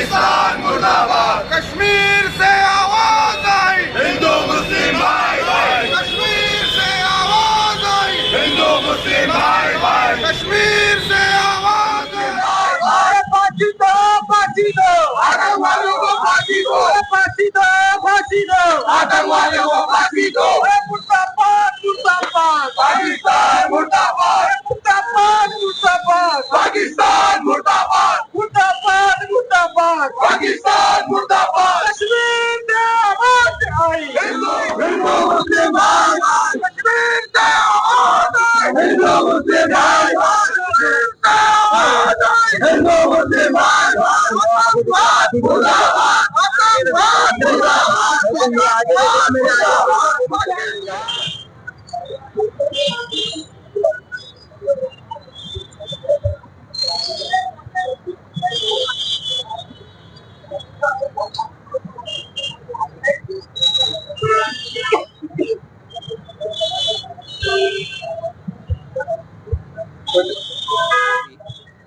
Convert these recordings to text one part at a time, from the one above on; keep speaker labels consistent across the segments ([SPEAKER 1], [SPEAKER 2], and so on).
[SPEAKER 1] पाकिस्तान मुर्दाबाद। कश्मीर से आवाज आई, हिंदू मुस्लिम भाई भाई। कश्मीर से आवाज आई, हिंदू मुस्लिम भाई भाई। कश्मीर से आवाज आई, फांसी दो, फांसी दो आतंकवादियों को, फांसी दो, फांसी दो, फांसी दो आतंकवादियों को, फांसी दो। मुर्दाबाद मुर्दाबाद पाकिस्तान, मुर्दाबाद मुर्दाबाद मुर्दाबाद पाकिस्तान, मुर्दाबाद मुर्दाबाद मुर्दाबाद पाकिस्तान, मुर्दाबाद। कश्मीर से आवाज आई, हिंदू मुस्लिम भाई भाई। कश्मीर से आवाज आई, हिंदू मुस्लिम भाई भाई। कश्मीर से आवाज आई, हिंदू मुस्लिम भाई भाई। आतंकवाद मुर्दाबाद, आतंकवाद मुर्दाबाद।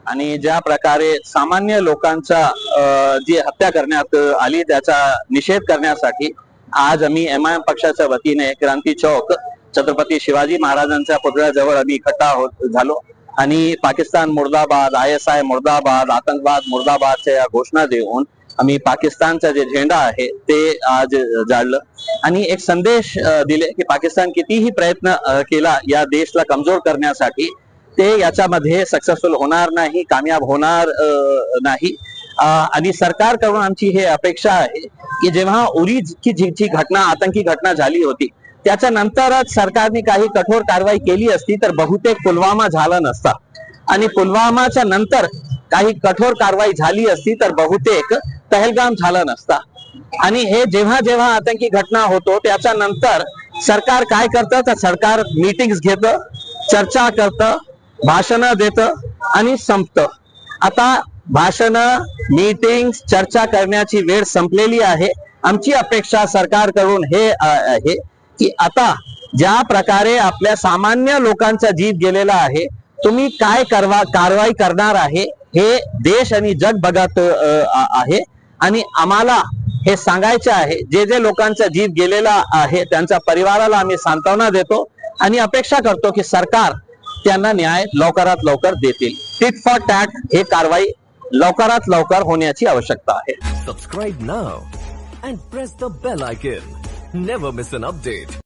[SPEAKER 2] आणि ज्या प्रकारे सामान्य लोकांचा जी हत्या करण्यात आली त्याचा निषेध करण्यासाठी आज आम्ही एमआयएम पक्षाच्या वतीने क्रांती चौक छत्रपती शिवाजी महाराजांच्या पुतळ्याजवळ आम्ही इकट्ठा झालो आणि पाकिस्तान मुर्दाबाद, ISI मुर्दाबाद, आतंकवाद मुर्दाबादच्या घोषणा देऊन आम्ही पाकिस्तानचा जे झेंडा आहे ते आज जाळलं आणि एक संदेश दिले की पाकिस्तान कितीही प्रयत्न केला या देशला कमजोर करण्यासाठी ते याच्यामध्ये सक्सेसफुल होणार नाही, कामयाब होणार नाही। आणि सरकारकडून आमची हे अपेक्षा आहे की जेव्हा उरी की जी घटना, आतंकी घटना झाली होती त्याच्या नंतरच सरकारने काही कठोर कारवाई केली असती तर बहुतेक पुलवामा झाला नसता आणि पुलवामाच्या नंतर काही कठोर कारवाई झाली असती तर बहुतेक पहलगाम झाला नसता। आणि हे जेव्हा जेव्हा आतंकी घटना होतो त्याच्या नंतर सरकार काय करतं तर सरकार मीटिंग्स घेतं, चर्चा करतं, भाषण देतं आणि संपतं। आता भाषण, मीटिंग्स, चर्चा करण्याची वेळ संपलेली आहे। आमची अपेक्षा सरकारकडून हे आहे की आता ज्या प्रकारे आपल्या सामान्य लोकांचा जीव गेलेला आहे तुम्ही काय कारवाई करणार आहे हे देश आणि जग बघत आहे आणि आम्हाला हे सांगायचे आहे। जे जे लोकांचा जीव गेलेला आहे त्यांच्या परिवाराला आम्ही सांत्वना देतो आणि अपेक्षा करतो की सरकार त्यांना न्याय लवकरात लवकर देतील। टिट फॉर टॅट हे कारवाई लवकरात लवकर होण्याची आवश्यकता आहे।
[SPEAKER 3] Subscribe now and press the bell icon. Never miss an update.